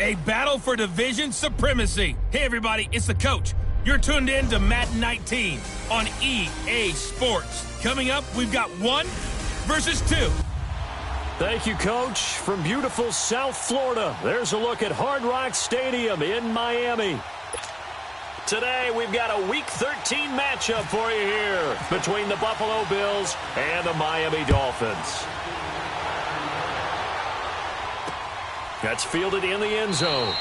A battle for division supremacy. Hey, everybody, it's the coach. You're tuned in to Madden 19 on EA Sports. Coming up, we've got 1 versus 2. Thank you, Coach. From beautiful South Florida, there's a look at Hard Rock Stadium in Miami. Today, we've got a Week 13 matchup for you here between the Buffalo Bills and the Miami Dolphins. That's fielded in the end zone.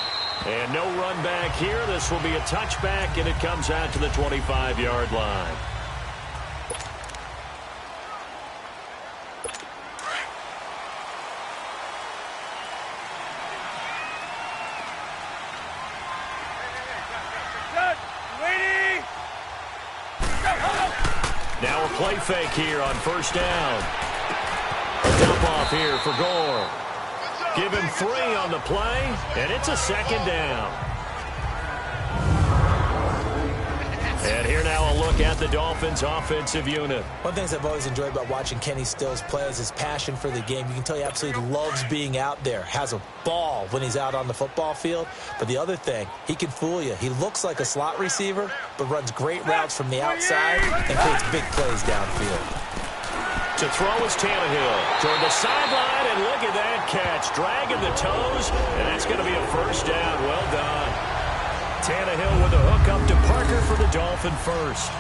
And no run back here. This will be a touchback, and it comes out to the 25-yard line. Now a play fake here on first down. A dump off here for Gore. Give him 3 on the play, and it's a second down. And here now a look at the Dolphins' offensive unit. One of the things I've always enjoyed about watching Kenny Stills play is his passion for the game. You can tell he absolutely loves being out there, has a ball when he's out on the football field. But the other thing, he can fool you. He looks like a slot receiver, but runs great routes from the outside and creates big plays downfield. To throw is Tannehill toward the sideline, and look at that catch. Dragging the toes, and that's going to be a first down. Well done. Tannehill with a hook up to Parker for the Dolphin first.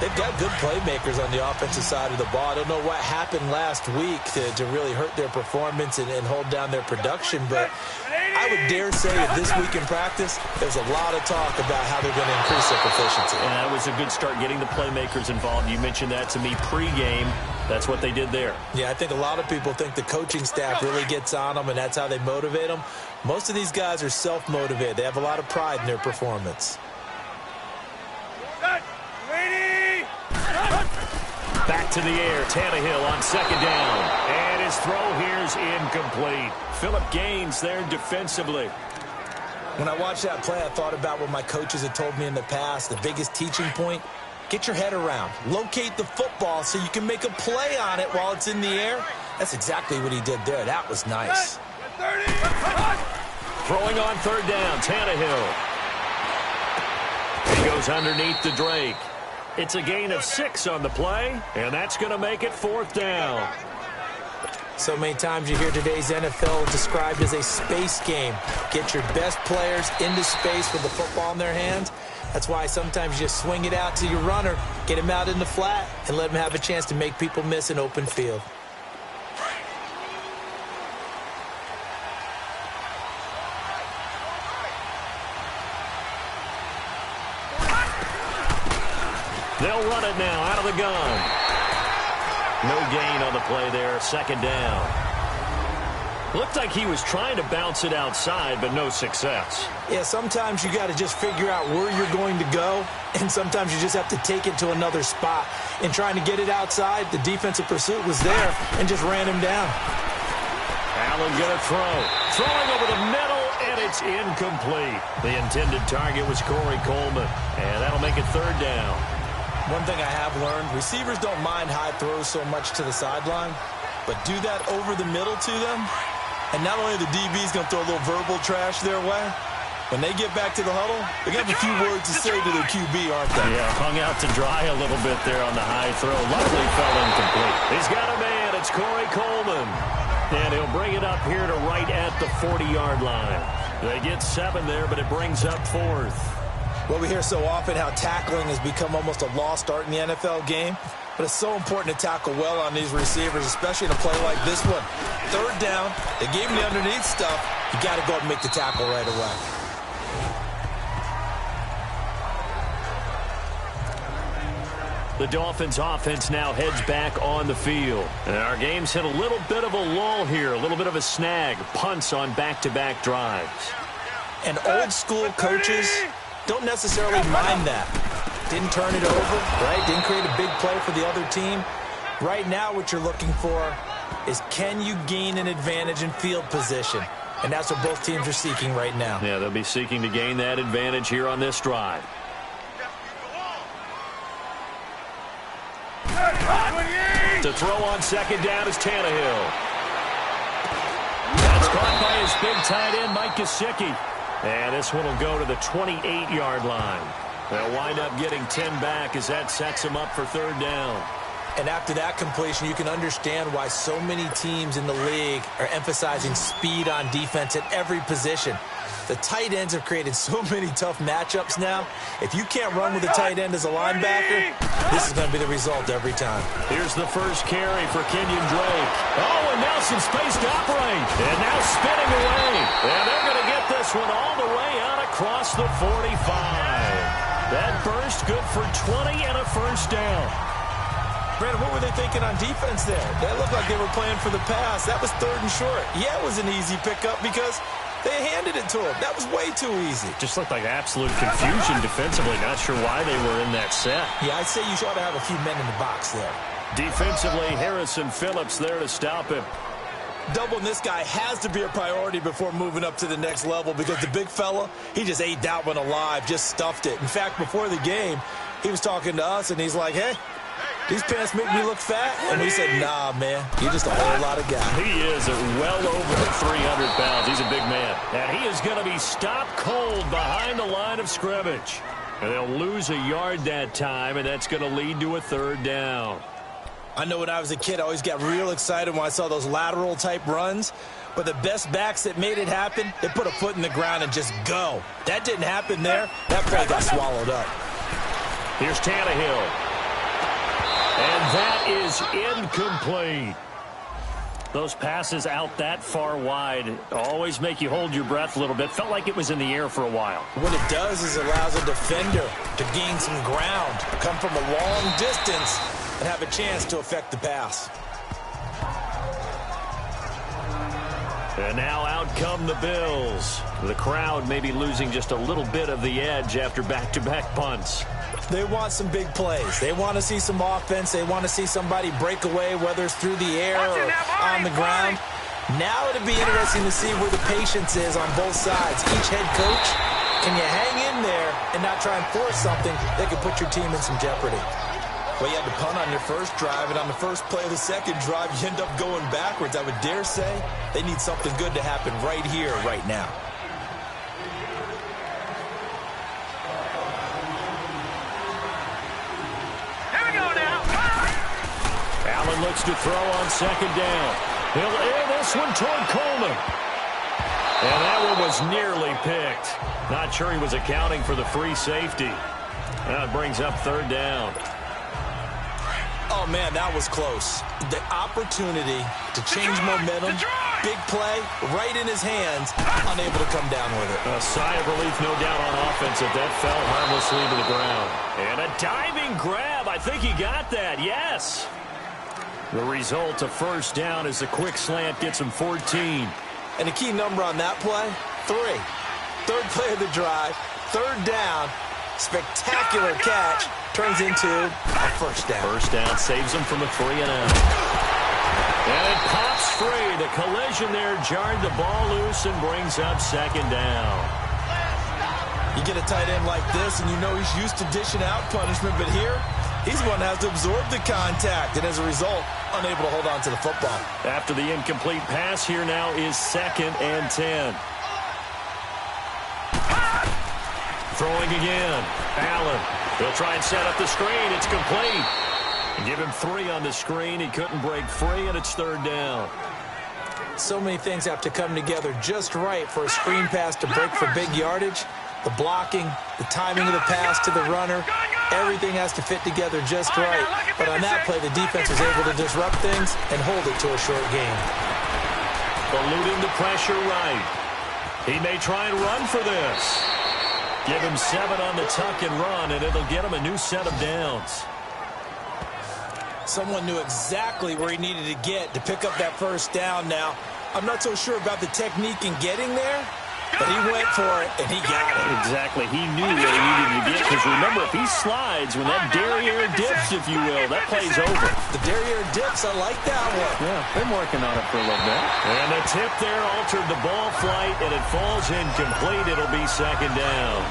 They've got good playmakers on the offensive side of the ball. I don't know what happened last week to really hurt their performance and hold down their production, but I would dare say that this week in practice, there's a lot of talk about how they're going to increase their proficiency. And that was a good start getting the playmakers involved. You mentioned that to me pregame. That's what they did there. Yeah, I think a lot of people think the coaching staff really gets on them, and that's how they motivate them. Most of these guys are self-motivated. They have a lot of pride in their performance. Back to the air, Tannehill on second down. And his throw here is incomplete. Phillip Gaines there defensively. When I watched that play, I thought about what my coaches had told me in the past. The biggest teaching point, get your head around. Locate the football so you can make a play on it while it's in the air. That's exactly what he did there. That was nice. Throwing on third down, Tannehill. He goes underneath to Drake. It's a gain of 6 on the play, and that's going to make it fourth down. So many times you hear today's NFL described as a space game. Get your best players into space with the football in their hands. That's why sometimes you just swing it out to your runner, get him out in the flat, and let him have a chance to make people miss an open field. They'll run it now out of the gun. No gain on the play there, second down. Looked like he was trying to bounce it outside, but no success. Yeah, sometimes you got to just figure out where you're going to go, and sometimes you just have to take it to another spot. In trying to get it outside, the defensive pursuit was there and just ran him down. Allen going to throw. Throwing over the middle, and it's incomplete. The intended target was Corey Coleman, and that'll make it third down. One thing I have learned, receivers don't mind high throws so much to the sideline, but do that over the middle to them, and not only the DB's going to throw a little verbal trash their way, when they get back to the huddle, they're going to have a few words to say to their QB, aren't they? Yeah, hung out to dry a little bit there on the high throw. Luckily fell incomplete. He's got a man. It's Corey Coleman. And he'll bring it up here to right at the 40-yard line. They get 7 there, but it brings up fourth. Well, we hear so often how tackling has become almost a lost art in the NFL game, but it's so important to tackle well on these receivers, especially in a play like this one. Third down, they gave him the underneath stuff. You got to go up and make the tackle right away. The Dolphins offense now heads back on the field. And our game's hit a little bit of a lull here, a little bit of a snag. Punts on back-to-back drives. And old-school coaches don't necessarily mind that. Didn't turn it over, right? Didn't create a big play for the other team. Right now what you're looking for is, can you gain an advantage in field position? And that's what both teams are seeking right now. Yeah, they'll be seeking to gain that advantage here on this drive. To throw on second down is Tannehill. That's caught by his big tight end, Mike Gesicki. And this one will go to the 28-yard line. They'll wind up getting 10 back as that sets them up for third down. And after that completion, you can understand why so many teams in the league are emphasizing speed on defense at every position. The tight ends have created so many tough matchups now. If you can't run with a tight end as a linebacker, this is going to be the result every time. Here's the first carry for Kenyon Drake. Oh, and now some space to operate. And now spinning away. And they're going to get this one all the way out across the 45. That burst good for 20 and a first down. Brandon, what were they thinking on defense there? That looked like they were playing for the pass. That was third and short. Yeah, it was an easy pickup because they handed it to him. That was way too easy. Just looked like absolute confusion defensively. Not sure why they were in that set. Yeah, I'd say you ought to have a few men in the box there. Defensively, Harrison Phillips there to stop him. Doubling this guy has to be a priority before moving up to the next level because the big fella, he just ate that one alive, just stuffed it. In fact, before the game, he was talking to us, and he's like, hey, these pants make me look fat? And we said, nah, man, you're just a whole lot of guy. He is well over 300 pounds. He's a big man. And he is going to be stopped cold behind the line of scrimmage. And they'll lose a yard that time, and that's going to lead to a third down. I know when I was a kid, I always got real excited when I saw those lateral-type runs. But the best backs that made it happen, they put a foot in the ground and just go. That didn't happen there. That play got swallowed up. Here's Tannehill. And that is incomplete. Those passes out that far wide always make you hold your breath a little bit. Felt like it was in the air for a while. What it does is it allows a defender to gain some ground, come from a long distance, and have a chance to affect the pass. And now out come the Bills. The crowd may be losing just a little bit of the edge after back-to-back punts. They want some big plays. They want to see some offense. They want to see somebody break away, whether it's through the air or on the ground. Now it'll be interesting to see where the patience is on both sides. Each head coach, can you hang in there and not try and force something that could put your team in some jeopardy? Well, you had to punt on your first drive, and on the first play of the second drive, you end up going backwards. I would dare say they need something good to happen right here, right now. Allen looks to throw on second down. He'll air this one toward Coleman. And that one was nearly picked. Not sure he was accounting for the free safety. That brings up third down. Oh, man, that was close. The opportunity to change momentum, big play, right in his hands, unable to come down with it. A sigh of relief, no doubt, on offense if that fell harmlessly to the ground. And a diving grab. I think he got that, yes. The result, a first down as the quick slant gets him 14. And the key number on that play, 3. Third play of the drive, third down, spectacular catch, turns into a first down. First down saves him from a 3-and-out. And it pops free. The collision there jarred the ball loose and brings up second down. You get a tight end like this, and you know he's used to dishing out punishment, but here, he's the one that has to absorb the contact, and as a result, unable to hold on to the football. After the incomplete pass, here now is 2nd and 10. Throwing again. Allen. He'll try and set up the screen. It's complete. Give him 3 on the screen. He couldn't break free, and it's third down. So many things have to come together just right for a screen pass to break for big yardage. The blocking, the timing of the pass to the runner, everything has to fit together just right. But on that play, the defense was able to disrupt things and hold it to a short game. Eluding the pressure right. He may try and run for this. Give him 7 on the tuck and run, and it'll get him a new set of downs. Someone knew exactly where he needed to get to pick up that first down now. I'm not so sure about the technique in getting there, but he went for it, and he got it. Exactly. He knew what he needed to get, because remember, if he slides, when that derriere dips, if you will, that play's over. The derriere dips, I like that one. Yeah, been working on it for a little bit. And the tip there altered the ball flight, and it falls incomplete. It'll be second down.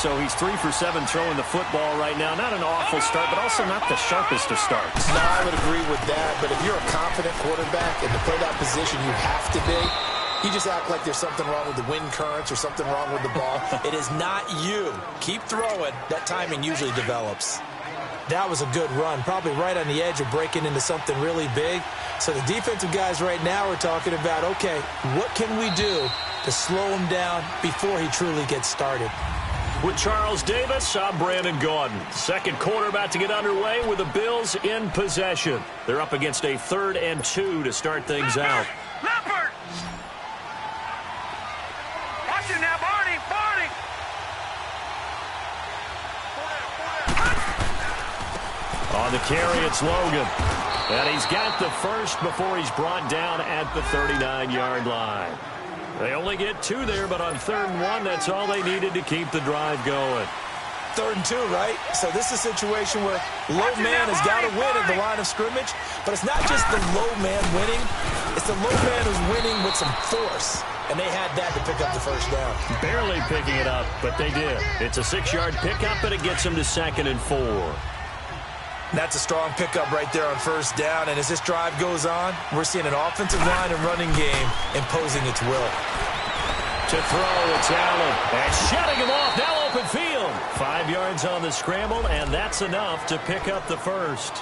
so he's 3 for 7 throwing the football right now. Not an awful start, but also not the sharpest of starts. No, I would agree with that. But if you're a confident quarterback and to play that position, you have to be. You just act like there's something wrong with the wind currents or something wrong with the ball. It is not you. Keep throwing. That timing usually develops. That was a good run, probably right on the edge of breaking into something really big. So the defensive guys right now are talking about, okay, what can we do to slow him down before he truly gets started? With Charles Davis, I'm Brandon Gaudin. Second quarter about to get underway with the Bills in possession. They're up against a 3rd and 2 to start things out. Leopard! Watch it now, Barney! Barney! On the carry, it's Logan. And he's got the first before he's brought down at the 39-yard line. They only get 2 there, but on 3rd and 1, that's all they needed to keep the drive going. 3rd and 2, right? So this is a situation where low man has got to win at the line of scrimmage, but it's not just the low man winning. It's the low man who's winning with some force, and they had that to pick up the first down. Barely picking it up, but they did. It's a 6-yard pickup, and it gets them to 2nd and 4. That's a strong pickup right there on 1st down, and as this drive goes on, we're seeing an offensive line and running game imposing its will. To throw, it's Allen. And shutting him off, now open field. 5 yards on the scramble, and that's enough to pick up the first.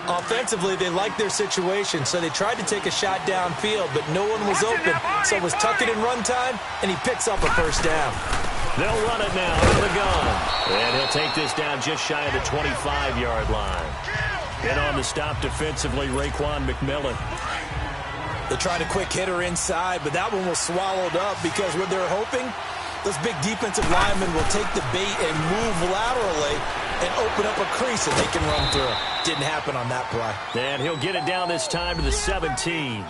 Offensively, they liked their situation, so they tried to take a shot downfield, but no one was open, so it was tuck it in run time, and he picks up a 1st down. They'll run it now out of the gun. And he'll take this down just shy of the 25-yard line. And on the stop defensively, Raekwon McMillan. They tried a quick hitter inside, but that one was swallowed up because what they're hoping, those big defensive linemen will take the bait and move laterally and open up a crease that they can run through. Didn't happen on that play. And he'll get it down this time to the 17.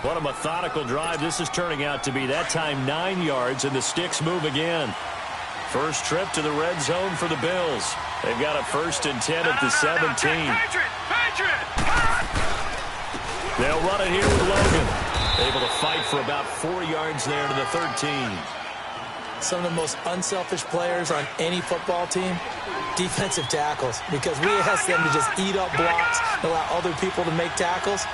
What a methodical drive this is turning out to be. That time 9 yards, and the sticks move again. First trip to the red zone for the Bills. They've got a 1st and 10 at the 17. They'll run it here with Logan. Able to fight for about 4 yards there to the 13. Some of the most unselfish players on any football team, defensive tackles, because we ask them to just eat up blocks and allow other people to make tackles.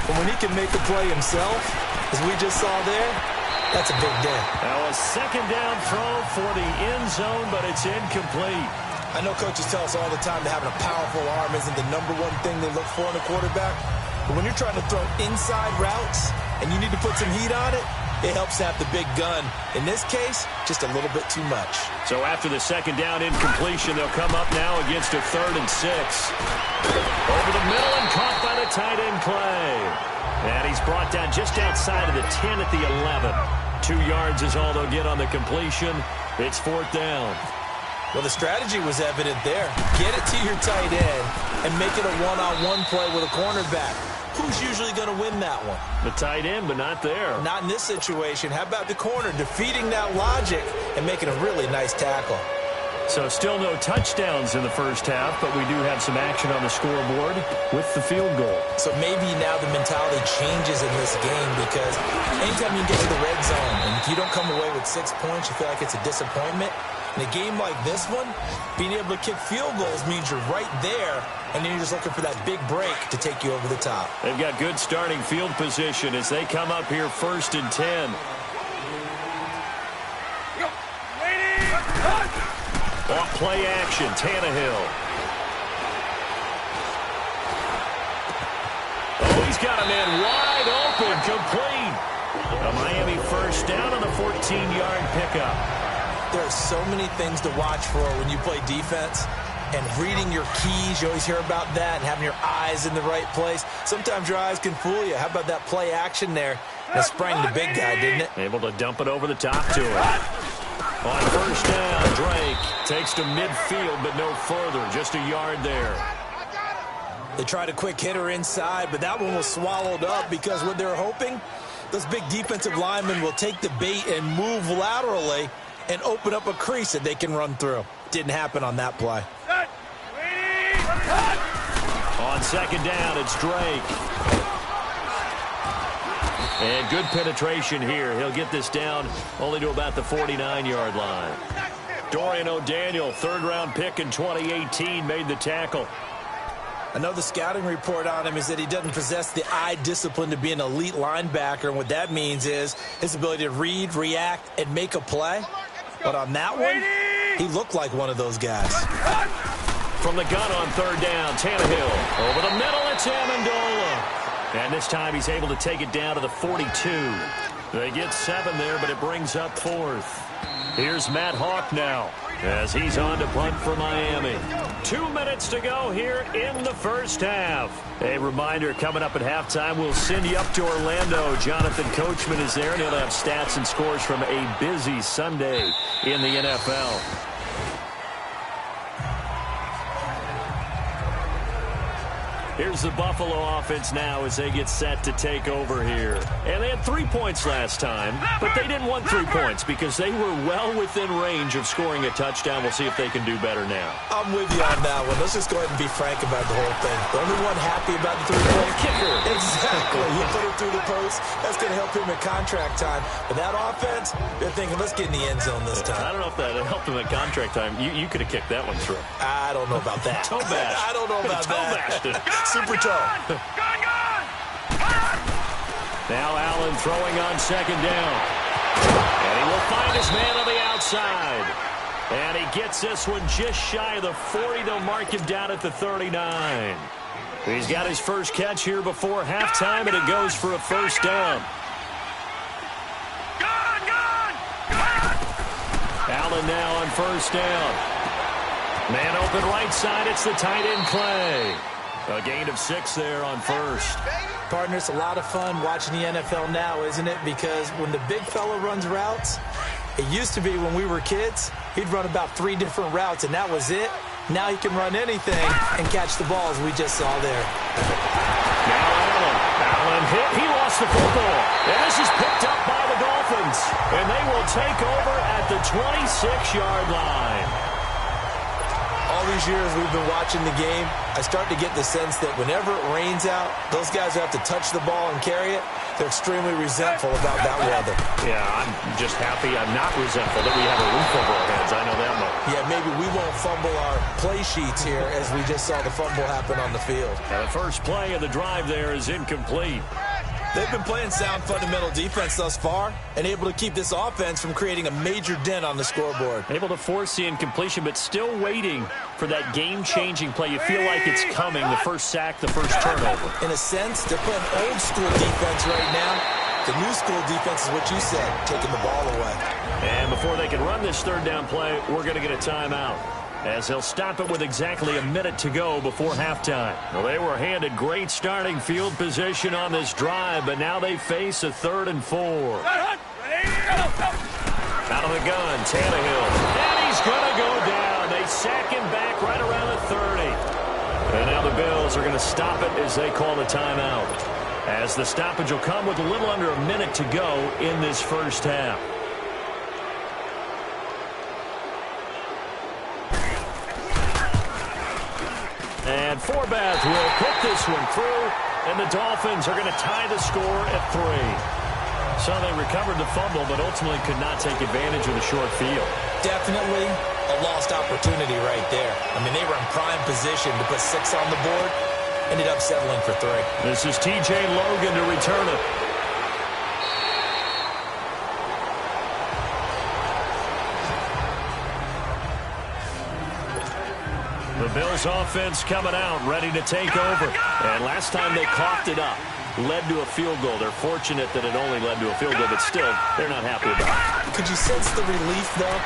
But when he can make the play himself, as we just saw there, that's a big day. Now a 2nd down throw for the end zone, but it's incomplete. I know coaches tell us all the time that having a powerful arm isn't the #1 thing they look for in a quarterback. But when you're trying to throw inside routes and you need to put some heat on it, it helps to have the big gun. In this case, just a little bit too much. So after the 2nd down incompletion, they'll come up now against a 3rd and 6. Over the middle and caught by the tight end Clay. And he's brought down just outside of the 10 at the 11. 2 yards is all they'll get on the completion. It's 4th down. Well, the strategy was evident there. Get it to your tight end and make it a one-on-one play with a cornerback. Who's usually going to win that one? The tight end, but not there. Not in this situation. How about the corner defeating that logic and making a really nice tackle? So still no touchdowns in the first half, but we do have some action on the scoreboard with the field goal. So maybe now the mentality changes in this game because anytime you get to the red zone and if you don't come away with 6 points, you feel like it's a disappointment. In a game like this one, being able to kick field goals means you're right there, and then you're just looking for that big break to take you over the top. They've got good starting field position as they come up here 1st and 10. Off play action, Tannehill. Oh, he's got a man wide open, complete. A Miami 1st down on the 14-yard pickup. There are so many things to watch for when you play defense. And reading your keys, you always hear about that, and having your eyes in the right place. Sometimes your eyes can fool you. How about that play action there? That sprang the big guy, didn't it? Able to dump it over the top to him. On 1st down, Drake takes to midfield, but no further. Just a yard there. They tried a quick hitter inside, but that one was swallowed up because what they're hoping, those big defensive linemen will take the bait and move laterally and open up a crease that they can run through. Didn't happen on that play. On 2nd down, it's Drake. And good penetration here. He'll get this down only to about the 49-yard line. Dorian O'Daniel, third-round pick in 2018, made the tackle. I know the scouting report on him is that he doesn't possess the eye discipline to be an elite linebacker, and what that means is his ability to read, react, and make a play. But on that one, he looked like one of those guys. From the gun on third down, Tannehill. Over the middle, it's Amendola. And this time he's able to take it down to the 42. They get 7 there, but it brings up 4th. Here's Matt Hawk now as he's on to punt for Miami. 2 minutes to go here in the first half. A reminder, coming up at halftime, we'll send you up to Orlando. Jonathan Coachman is there, and he'll have stats and scores from a busy Sunday in the NFL. Here's the Buffalo offense now as they get set to take over here. And they had 3 points last time, but they didn't want 3 points because they were well within range of scoring a touchdown. We'll see if they can do better now. I'm with you on that one. Let's just go ahead and be frank about the whole thing. The only one happy about the 3-point kicker. Exactly. He put it through the post. That's going to help him in contract time. But that offense, they're thinking, let's get in the end zone this time. I don't know if that helped him in contract time. You could have kicked that one through. I don't know about that. Toe bash. I don't know about that. Super toe. Now Allen throwing on second down. And he will find his man on the outside. And he gets this one just shy of the 40. They'll mark him down at the 39. He's got his first catch here before halftime, and it goes for a first down. Allen now on first down. Man open right side. It's the tight end play. A gain of 6 there on first. Partner, it's a lot of fun watching the NFL now, isn't it? Because when the big fella runs routes, it used to be when we were kids, he'd run about 3 different routes, and that was it. Now he can run anything and catch the balls we just saw there. Now Allen hit. He lost the football. And this is picked up by the Dolphins. And they will take over at the 26-yard line. All these years we've been watching the game, I start to get the sense that whenever it rains out, those guys who have to touch the ball and carry it, they're extremely resentful about that weather. Yeah, I'm just happy I'm not resentful that we have a roof over our heads. I know that much. Yeah, maybe we won't fumble our play sheets here as we just saw the fumble happen on the field. Now the first play of the drive there is incomplete. They've been playing sound fundamental defense thus far and able to keep this offense from creating a major dent on the scoreboard. Able to force the incompletion, but still waiting for that game-changing play. You feel like it's coming, the first sack, the first turnover. In a sense, they're playing old-school defense right now. The new school defense is what you said, taking the ball away. And before they can run this third down play, we're going to get a timeout, as they'll stop it with exactly a minute to go before halftime. Well, they were handed great starting field position on this drive, but now they face a 3rd and 4. Out of the gun, Tannehill. And he's going to go down. They sack him back right around the 30. And now the Bills are going to stop it as they call the timeout, as the stoppage will come with a little under a minute to go in this first half. And Forbath will put this one through, and the Dolphins are going to tie the score at 3. So they recovered the fumble, but ultimately could not take advantage of the short field. Definitely a lost opportunity right there. I mean, they were in prime position to put 6 on the board, ended up settling for 3. This is T.J. Logan to return it. The Bills offense coming out, ready to take over. And last time they coughed it up, led to a field goal. They're fortunate that it only led to a field goal, but still, they're not happy about it. Could you sense the relief, though,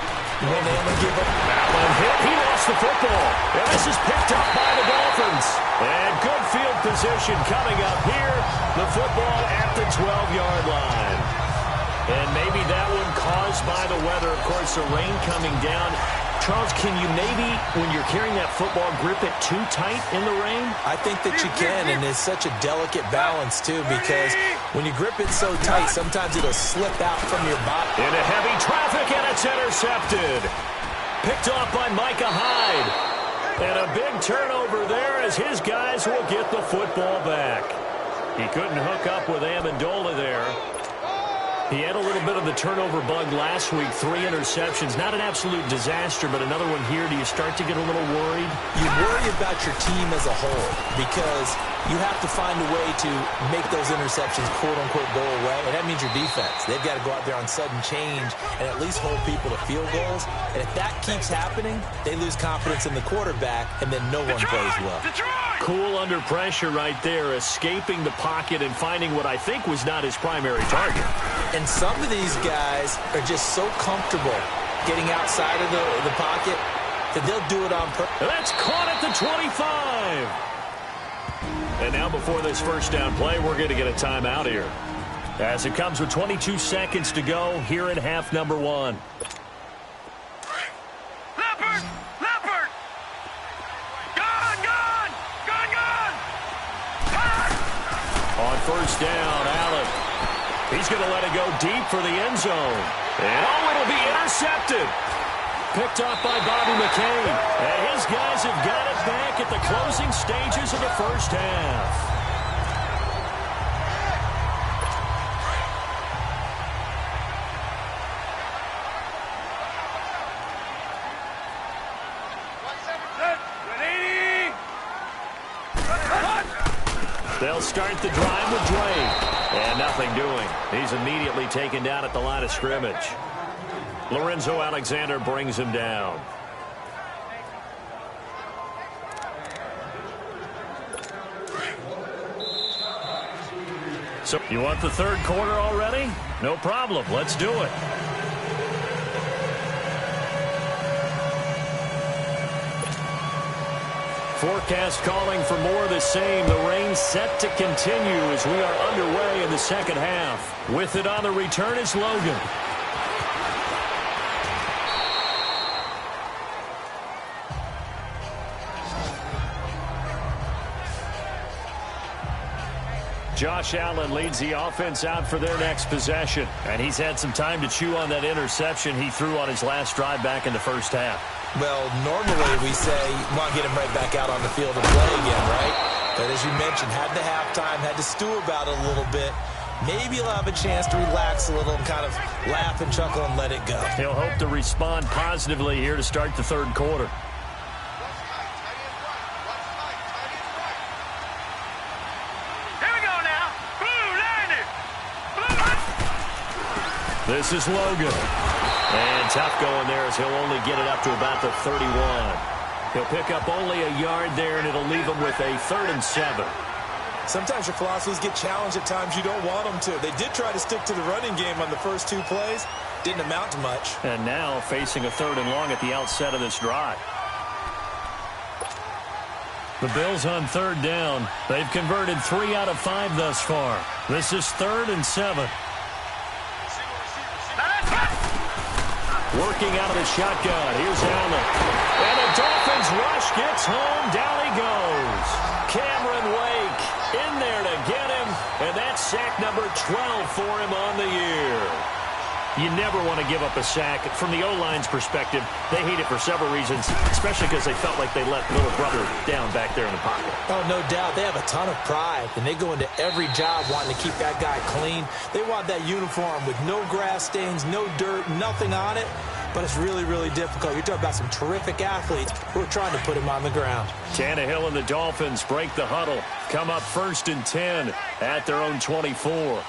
when they only give up? Allen hit. He lost the football. And this is picked up by the Dolphins. And good field position coming up here. The football at the 12-yard line. And maybe that one caused by the weather. Of course, the rain coming down. Charles, can you maybe, when you're carrying that football, grip it too tight in the rain? I think that you can, and it's such a delicate balance, too, because when you grip it so tight, sometimes it'll slip out from your body. Into heavy traffic, and it's intercepted. Picked off by Micah Hyde. And a big turnover there as his guys will get the football back. He couldn't hook up with Amendola there. He had a little bit of the turnover bug last week, 3 interceptions. Not an absolute disaster, but another one here. Do you start to get a little worried? You worry about your team as a whole because you have to find a way to make those interceptions, quote-unquote, go away, and that means your defense. They've got to go out there on sudden change and at least hold people to field goals. And if that keeps happening, they lose confidence in the quarterback, and then no one plays well. Cool under pressure right there, escaping the pocket and finding what I think was not his primary target. And some of these guys are just so comfortable getting outside of the pocket that they'll do it on purpose. That's caught at the 25. And now before this first down play, we're going to get a timeout here. As it comes with 22 seconds to go here in half number 1. Leopard! Gone! On first down, Allen. He's going to let it go deep for the end zone. And it'll be intercepted. Picked off by Bobby McCain. And his guys have got it back at the closing stages of the first half. They'll start the drive with Drake. And nothing doing. He's immediately taken down at the line of scrimmage. Lorenzo Alexander brings him down. So you want the third quarter already? No problem. Let's do it. Forecast calling for more of the same. The rain set to continue as we are underway in the second half. With it on the return is Logan. Josh Allen leads the offense out for their next possession. And he's had some time to chew on that interception he threw on his last drive back in the first half. Well, normally we say you want to get him right back out on the field and play again, right? But as you mentioned, had the halftime, had to stew about it a little bit. Maybe he'll have a chance to relax a little and kind of laugh and chuckle and let it go. He'll hope to respond positively here to start the third quarter. This is Logan. And tough going there as he'll only get it up to about the 31. He'll pick up only a yard there, and it'll leave him with a 3rd and 7. Sometimes your philosophies get challenged at times you don't want them to. They did try to stick to the running game on the first 2 plays. Didn't amount to much. And now facing a 3rd and long at the outset of this drive. The Bills on 3rd down. They've converted 3 out of 5 thus far. This is 3rd and 7. Working out of the shotgun. Here's Allen. And the Dolphins rush gets home. Down he goes. Cameron Wake in there to get him. And that's sack number 12 for him on the year. You never want to give up a sack. From the O-line's perspective, they hate it for several reasons, especially because they felt like they let little brother down back there in the pocket. Oh, no doubt. They have a ton of pride, and they go into every job wanting to keep that guy clean. They want that uniform with no grass stains, no dirt, nothing on it. But it's really, really difficult. You're talking about some terrific athletes who are trying to put him on the ground. Tannehill and the Dolphins break the huddle. Come up 1st and 10 at their own 24.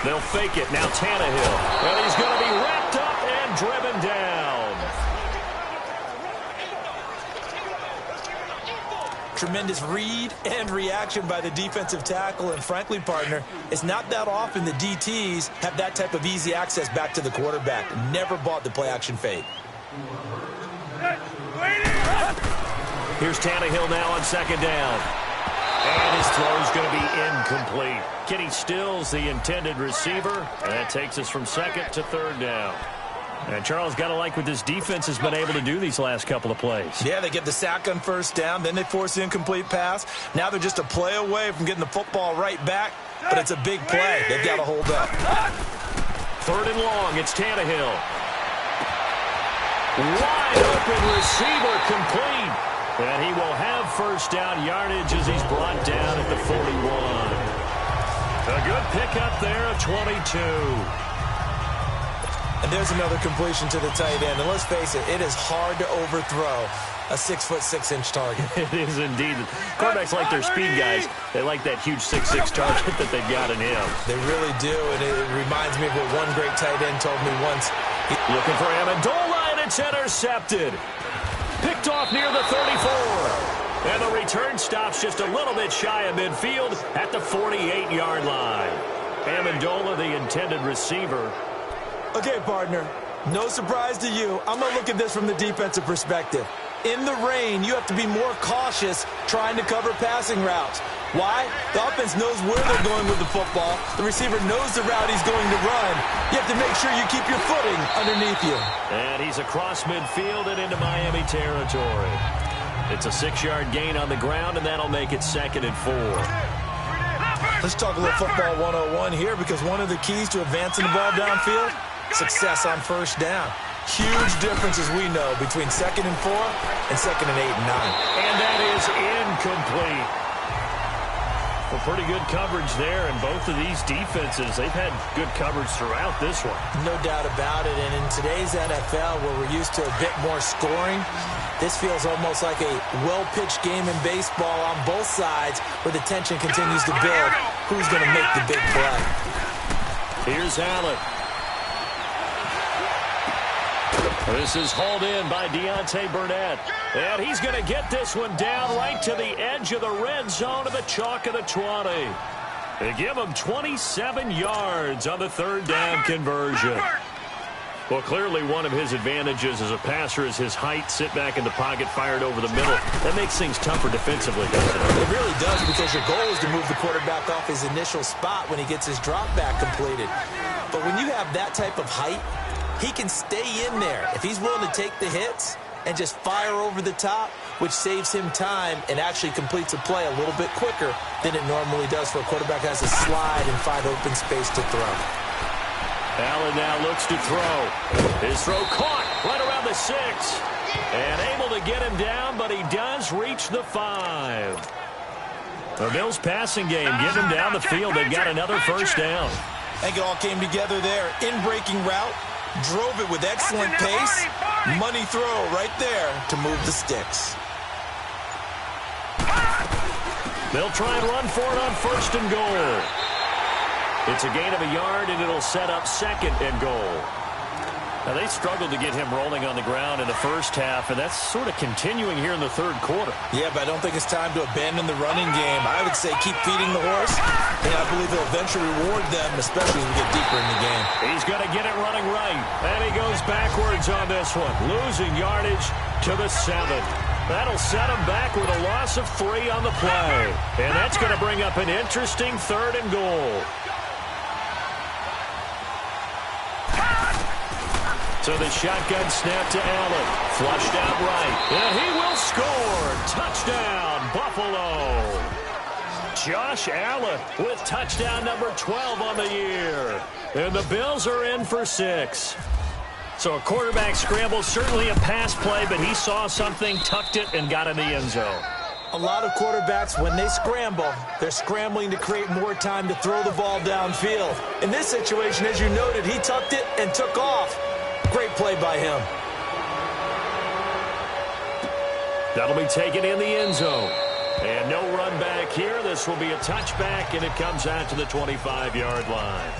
They'll fake it. Now Tannehill. And he's going to be wrapped up and driven down. Tremendous read and reaction by the defensive tackle. And frankly, partner, it's not that often the DTs have that type of easy access back to the quarterback. Never bought the play-action fade. Here's Tannehill now on 2nd down. And his throw is going to be incomplete. Kenny Stills, the intended receiver. And that takes us from 2nd to 3rd down. And Charles, got to like what this defense has been able to do these last couple of plays. Yeah, they get the sack on 1st down. Then they force the incomplete pass. Now they're just a play away from getting the football right back. But it's a big play. They've got to hold up. 3rd and long. It's Tannehill. Wide open receiver complete. And he will have 1st down yardage as he's brought down at the 41. A good pickup there of 22. And there's another completion to the tight end. And let's face it, it is hard to overthrow a 6'6" target. It is indeed. Quarterbacks like their speed guys. They like that huge 6'6" target that they've got in him. They really do, and it reminds me of what one great tight end told me once. Looking for Amendola, and it's intercepted. Picked off near the 34. And the return stops just a little bit shy of midfield at the 48-yard line. Amendola, the intended receiver. Okay, partner, no surprise to you. I'm going to look at this from the defensive perspective. In the rain, you have to be more cautious trying to cover passing routes. Why? The offense knows where they're going with the football. The receiver knows the route he's going to run. You have to make sure you keep your footing underneath you. And he's across midfield and into Miami territory. It's a 6-yard gain on the ground, and that'll make it 2nd and 4. Let's talk a little football 101 here, because one of the keys to advancing the ball downfield, success on first down. Huge difference, as we know, between 2nd and 4 and 2nd and 8 and 9. And that is incomplete. Well, pretty good coverage there, and both of these defenses, they've had good coverage throughout this one. No doubt about it, and in today's NFL, where we're used to a bit more scoring, this feels almost like a well-pitched game in baseball on both sides, where the tension continues to build. Who's going to make the big play? Here's Allen. This is hauled in by Deontay Burnett. And he's going to get this one down right to the edge of the red zone of the chalk of the 20. They give him 27 yards on the 3rd down conversion. Well, clearly one of his advantages as a passer is his height. Sit back in the pocket, fired over the middle. That makes things tougher defensively, doesn't it? It really does, because your goal is to move the quarterback off his initial spot when he gets his drop back completed. But when you have that type of height, he can stay in there if he's willing to take the hits and just fire over the top, which saves him time and actually completes a play a little bit quicker than it normally does for a quarterback who has to slide and find open space to throw. Allen now looks to throw. His throw caught right around the 6. And able to get him down, but he does reach the 5. The Bills passing game getting him down the field. They've got another first down. I think it all came together there. In-breaking route. Drove it with excellent pace. Money throw right there to move the sticks. They'll try and run for it on 1st and goal. It's a gain of a yard, and it'll set up 2nd and goal. Now, they struggled to get him rolling on the ground in the first half, and that's sort of continuing here in the 3rd quarter. Yeah, but I don't think it's time to abandon the running game. I would say keep feeding the horse, and I believe he'll eventually reward them, especially as we get deeper in the game. He's going to get it running right, and he goes backwards on this one, losing yardage to the 7. That'll set him back with a loss of 3 on the play, and that's going to bring up an interesting 3rd and goal. So the shotgun snap to Allen. Flushed out right. And he will score. Touchdown, Buffalo. Josh Allen with touchdown number 12 on the year. And the Bills are in for 6. So a quarterback scramble, certainly a pass play, but he saw something, tucked it, and got in the end zone. A lot of quarterbacks, when they scramble, they're scrambling to create more time to throw the ball downfield. In this situation, as you noted, he tucked it and took off. Great play by him. That'll be taken in the end zone. And no run back here. This will be a touchback, and it comes out to the 25-yard line.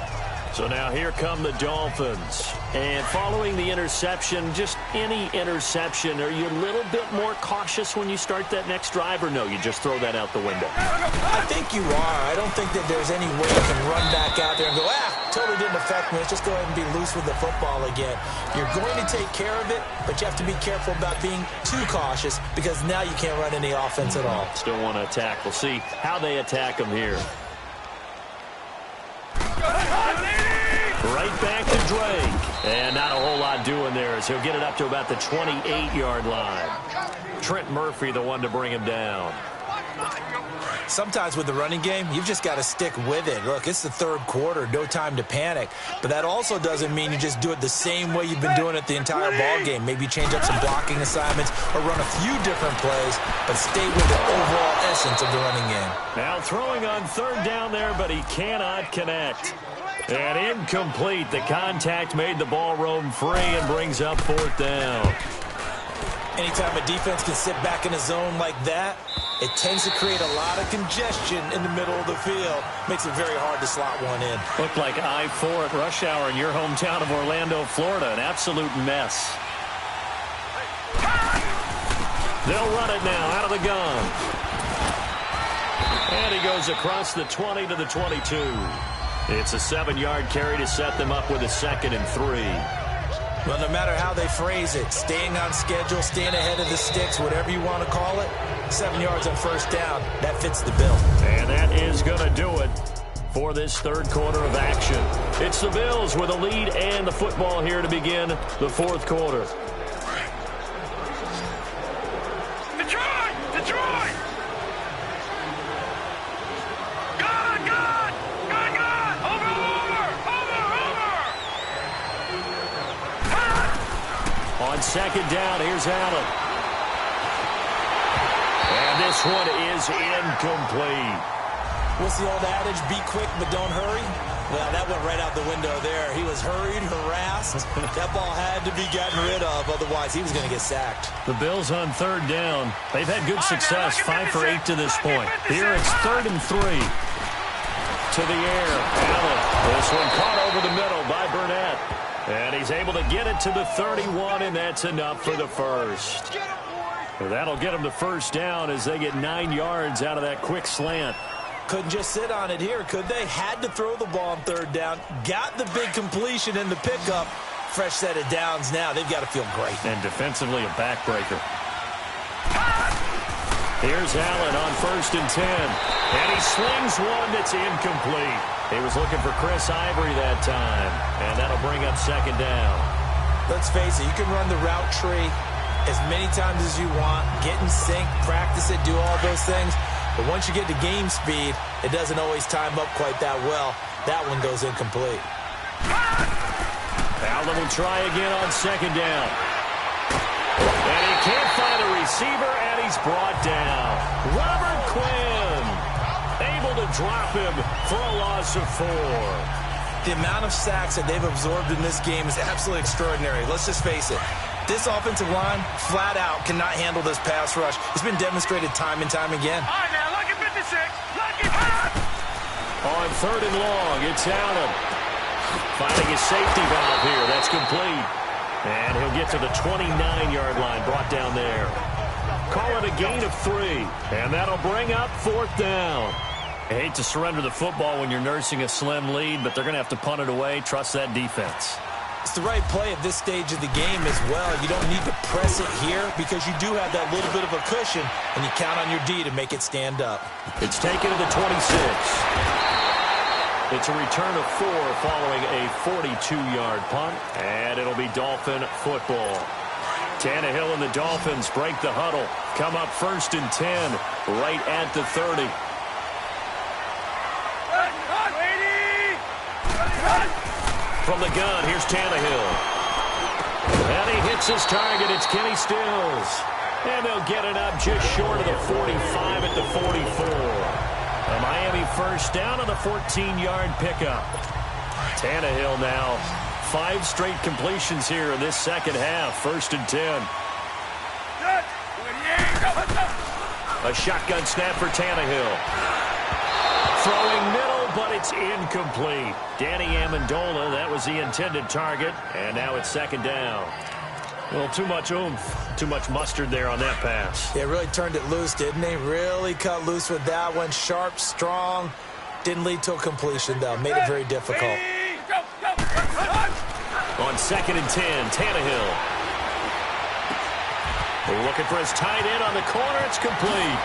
So now here come the Dolphins. And following the interception, just any interception, are you a little bit more cautious when you start that next drive, or no, you just throw that out the window? I think you are. I don't think that there's any way you can run back out there and go, totally didn't affect me. Let's just go ahead and be loose with the football again. You're going to take care of it, but you have to be careful about being too cautious, because now you can't run any offense at all. Still want to attack. We'll see how they attack them here. Right back to Drake. And not a whole lot doing there, as he'll get it up to about the 28-yard line. Trent Murphy, the one to bring him down. Sometimes with the running game, you've just got to stick with it. Look, it's the 3rd quarter, no time to panic. But that also doesn't mean you just do it the same way you've been doing it the entire ball game. Maybe change up some blocking assignments or run a few different plays, but stay with the overall essence of the running game. Now throwing on third down there, but he cannot connect. And incomplete. The contact made the ball roam free and brings up fourth down. Anytime a defense can sit back in a zone like that, it tends to create a lot of congestion in the middle of the field. Makes it very hard to slot one in. Looked like I-4 at rush hour in your hometown of Orlando, Florida. An absolute mess. They'll run it now out of the gun. And he goes across the 20 to the 22. It's a 7-yard carry to set them up with a 2nd and 3. Well, no matter how they phrase it, staying on schedule, staying ahead of the sticks, whatever you want to call it, 7 yards on first down, that fits the bill. And that is going to do it for this third quarter of action. It's the Bills with a lead and the football here to begin the fourth quarter. On second down, here's Allen. And this one is incomplete. What's the old adage? Be quick, but don't hurry. Well, that went right out the window there. He was hurried, harassed. That ball had to be gotten rid of, otherwise he was going to get sacked. The Bills on third down. They've had good success, 5 for 8 to this point. Here it's 3rd and 3. To the air, Allen. This one caught over the middle by Burnett. And he's able to get it to the 31, and that's enough for the first. That'll get him to first down as they get 9 yards out of that quick slant. Couldn't just sit on it here, could they? Had to throw the ball on third down. Got the big completion in the pickup. Fresh set of downs now. They've got to feel great. And defensively, a backbreaker. Here's Allen on 1st and 10. And he slings one that's incomplete. He was looking for Chris Ivory that time. And that'll bring up 2nd down. Let's face it, you can run the route tree as many times as you want, get in sync, practice it, do all those things. But once you get to game speed, it doesn't always time up quite that well. That one goes incomplete. Allen will try again on 2nd down. And he can't find a receiver, and he's brought down. Robert Quinn able to drop him for a loss of 4. The amount of sacks that they've absorbed in this game is absolutely extraordinary. Let's just face it. This offensive line, flat out, cannot handle this pass rush. It's been demonstrated time and time again. All right, now, lucky 56. Lucky. On 3rd and long, it's Allen. Finding his safety valve here. That's complete. And he'll get to the 29-yard line, brought down there. Call it a gain of 3. And that'll bring up 4th down. I hate to surrender the football when you're nursing a slim lead, but they're going to have to punt it away. Trust that defense. It's the right play at this stage of the game as well. You don't need to press it here because you do have that little bit of a cushion, and you count on your D to make it stand up. It's taken to the 26. It's a return of 4 following a 42-yard punt, and it'll be Dolphin football. Tannehill and the Dolphins break the huddle. Come up 1st and 10, right at the 30. From the gun, here's Tannehill. And he hits his target. It's Kenny Stills. And they'll get it up just short of the 45 at the 44. A Miami first down on the 14-yard pickup. Tannehill now 5 straight completions here in this second half. 1st and 10. A shotgun snap for Tannehill. Throwing middle, but it's incomplete. Danny Amendola, that was the intended target, and now it's 2nd down. Well, too much oomph, too much mustard there on that pass. They really turned it loose, didn't they? Really cut loose with that one. Sharp, strong. Didn't lead to a completion, though. Made it very difficult. On 2nd and 10, Tannehill. Looking for his tight end on the corner. It's complete.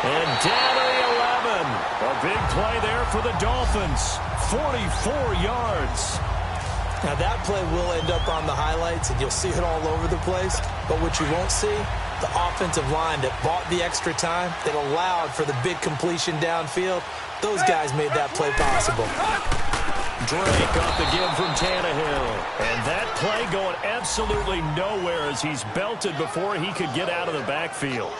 And down to the 11. A big play there for the Dolphins. 44 yards. Now, that play will end up on the highlights, and you'll see it all over the place. But what you won't see, the offensive line that bought the extra time, that allowed for the big completion downfield, those guys made that play possible. Drake off the give from Tannehill. And that play going absolutely nowhere as he's belted before he could get out of the backfield.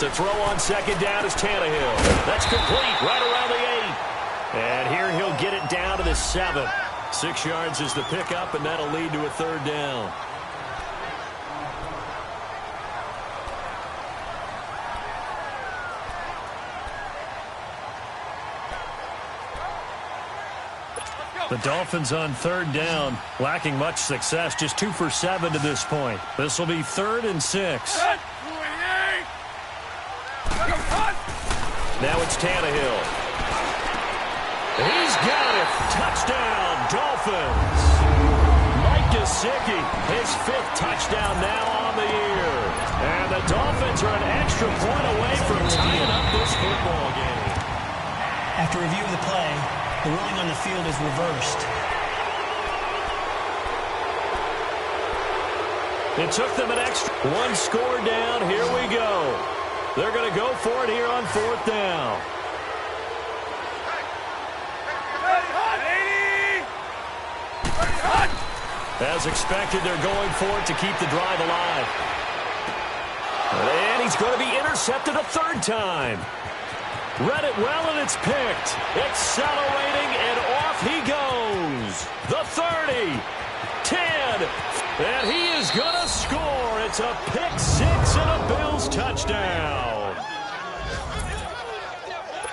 To throw on second down is Tannehill. That's complete right around the 8. And here he'll get it down to the 7. 6 yards is the pickup, and that'll lead to a third down. The Dolphins on third down, lacking much success, just 2 for 7 to this point. This will be 3rd and 6. Now it's Tannehill. He's got it. Touchdown, Dolphins. Mike Gesicki, his 5th touchdown now on the year. And the Dolphins are an extra point away from tying up this football game. After review of the play, the ruling on the field is reversed. It took them an extra 1 score down. Here we go. They're going to go for it here on 4th down. As expected, they're going for it to keep the drive alive. And he's going to be intercepted a 3rd time. Read it well, and it's picked. Accelerating, and off he goes. The 30, 10, and he is going to score. It's a pick 6 and a Bills touchdown.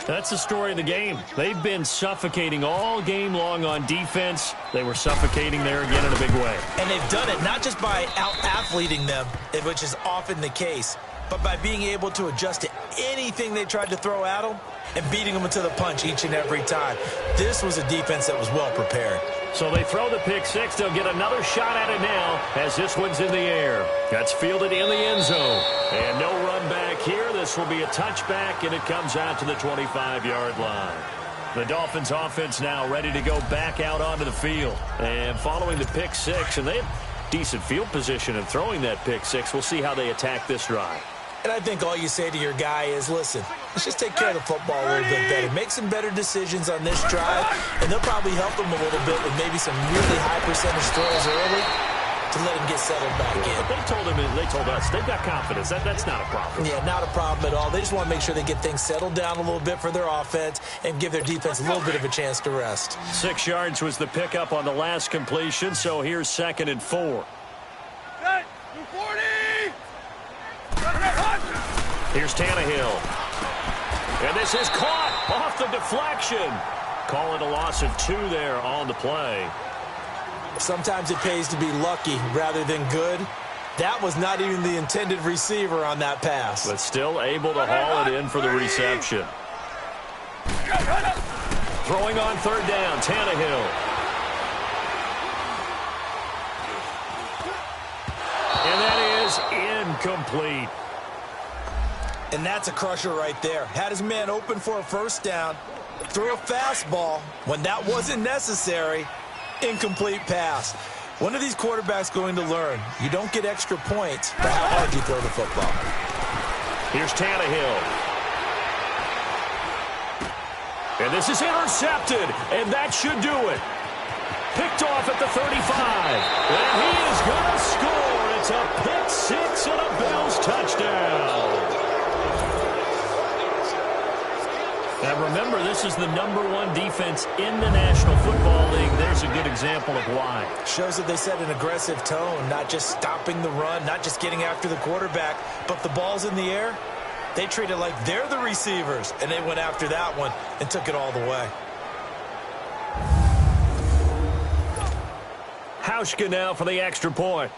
That's the story of the game. They've been suffocating all game long on defense. They were suffocating there again in a big way. And they've done it not just by out-athleting them, which is often the case, but by being able to adjust to anything they tried to throw at them and beating them to the punch each and every time. This was a defense that was well prepared. So they throw the pick 6. They'll get another shot at it now as this one's in the air. That's fielded in the end zone. And no run back here. This will be a touchback, and it comes out to the 25-yard line. The Dolphins offense now ready to go back out onto the field. And following the pick 6, and they have decent field position in throwing that pick 6. We'll see how they attack this drive. And I think all you say to your guy is, listen, let's just take care of the football a little bit better. Make some better decisions on this drive, and they'll probably help him a little bit with maybe some really high percentage throws early to let him get settled back in. But they told us they've got confidence. That's not a problem. Yeah, not a problem at all. They just want to make sure they get things settled down a little bit for their offense and give their defense a little bit of a chance to rest. 6 yards was the pickup on the last completion, so here's 2nd and 4. Here's Tannehill. And this is caught off the deflection. Call it a loss of 2 there on the play. Sometimes it pays to be lucky rather than good. That was not even the intended receiver on that pass. But still able to haul it in for the reception. Throwing on 3rd down, Tannehill. And that is incomplete. And that's a crusher right there. Had his man open for a 1st down, threw a fastball when that wasn't necessary. Incomplete pass. When are these quarterbacks going to learn? You don't get extra points for how hard you throw the football. Here's Tannehill. And this is intercepted, and that should do it. Picked off at the 35. And he is going to score. It's a pick 6 and a Bills touchdown. Now remember, this is the #1 defense in the National Football League. There's a good example of why. Shows that they set an aggressive tone, not just stopping the run, not just getting after the quarterback, but the ball's in the air. They treat it like they're the receivers, and they went after that one and took it all the way. Hauschka now for the extra point.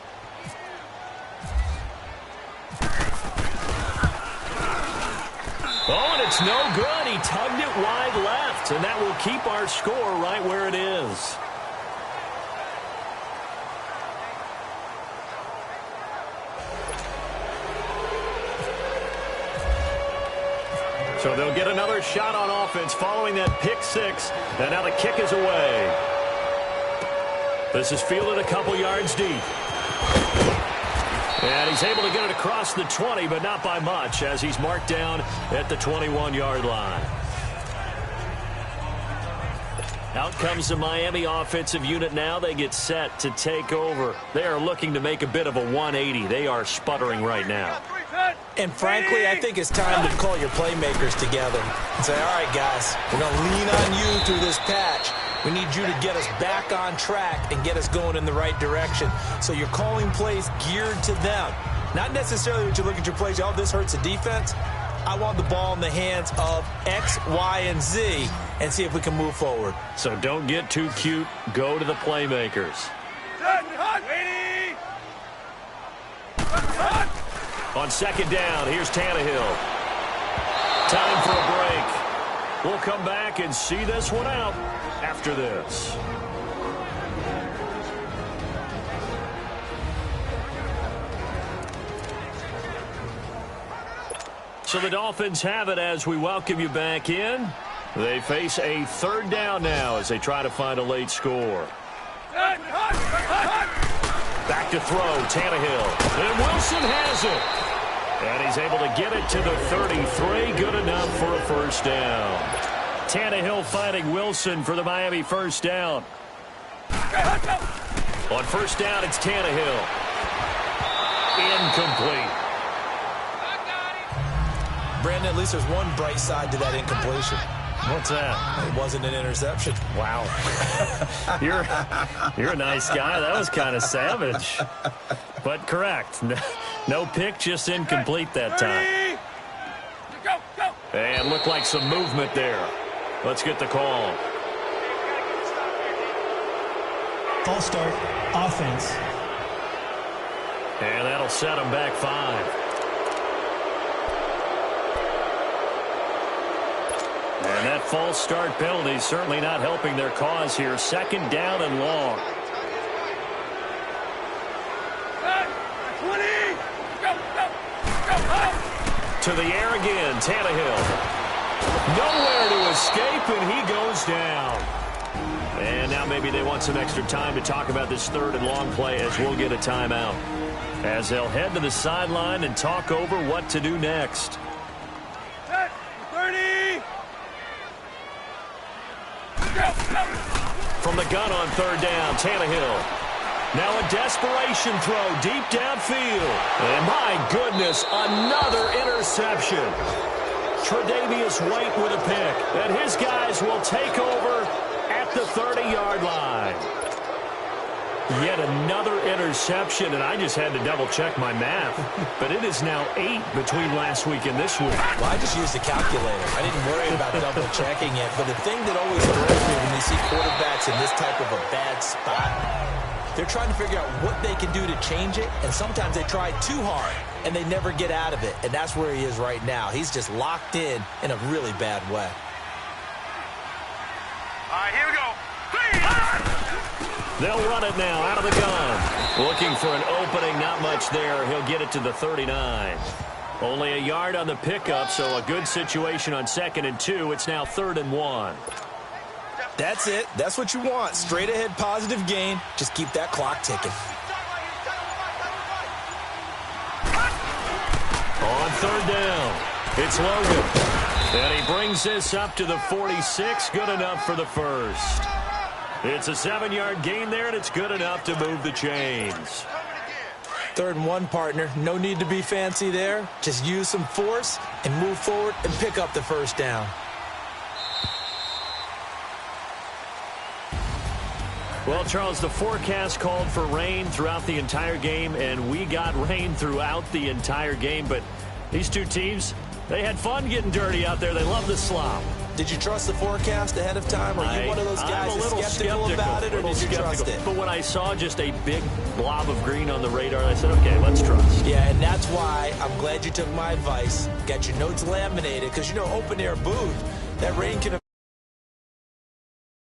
Oh, and it's no good. He tugged it wide left, and that will keep our score right where it is. So they'll get another shot on offense following that pick 6, and now the kick is away. This is fielded a couple yards deep. And he's able to get it across the 20, but not by much, as he's marked down at the 21-yard line. Out comes the Miami offensive unit now. They get set to take over. They are looking to make a bit of a 180. They are sputtering right now. And frankly, I think it's time to call your playmakers together and say, all right, guys, we're going to lean on you through this patch. We need you to get us back on track and get us going in the right direction. So you're calling plays geared to them. Not necessarily when you look at your plays, oh, this hurts the defense. I want the ball in the hands of X, Y, and Z and see if we can move forward. So don't get too cute. Go to the playmakers. On second down, here's Tannehill. Time for a break. We'll come back and see this one out after this. So the Dolphins have it as we welcome you back in. They face a third down now as they try to find a late score. Back to throw, Tannehill. And Wilson has it. And he's able to get it to the 33. Good enough for a first down. Tannehill fighting Wilson for the Miami first down. On first down, it's Tannehill. Incomplete. Brandon, at least there's one bright side to that incompletion. What's that? It wasn't an interception. Wow. You're a nice guy. That was kind of savage. But correct. No pick, just incomplete that time. And looked like some movement there. Let's get the call. False start, offense. And that'll set them back 5. And that false start penalty is certainly not helping their cause here. Second down and long. 20. Go. To the air again, Tannehill. Nowhere to escape, and he goes down. And now maybe they want some extra time to talk about this third and long play as we'll get a timeout. As they'll head to the sideline and talk over what to do next. 30. From the gun on third down, Tannehill. Now a desperation throw deep downfield. And my goodness, another interception. Tre'Davious White with a pick. And his guys will take over at the 30-yard line. Yet another interception, and I just had to double-check my math. But it is now 8 between last week and this week. Well, I just used a calculator. I didn't worry about double-checking it. But the thing that always throws me when you see quarterbacks in this type of a bad spot, they're trying to figure out what they can do to change it, and sometimes they try too hard, and they never get out of it. And that's where he is right now. He's just locked in a really bad way. All right, here we go. They'll run it now out of the gun. Looking for an opening, not much there. He'll get it to the 39. Only a yard on the pickup, so a good situation on 2nd and 2. It's now 3rd and 1. That's it. That's what you want. Straight ahead positive gain. Just keep that clock ticking. On 3rd down, it's Logan. And he brings this up to the 46. Good enough for the first. It's a 7-yard gain there, and it's good enough to move the chains. 3rd and 1, partner. No need to be fancy there. Just use some force and move forward and pick up the first down. Well, Charles, the forecast called for rain throughout the entire game, and we got rain throughout the entire game. But these two teams, they had fun getting dirty out there. They love the slop. Did you trust the forecast ahead of time? Are you one of those guys that's skeptical about it, or did you trust it? But when I saw just a big blob of green on the radar, I said, okay, let's trust. Yeah, and that's why I'm glad you took my advice. Got your notes laminated, because, you know, open-air booth, that rain can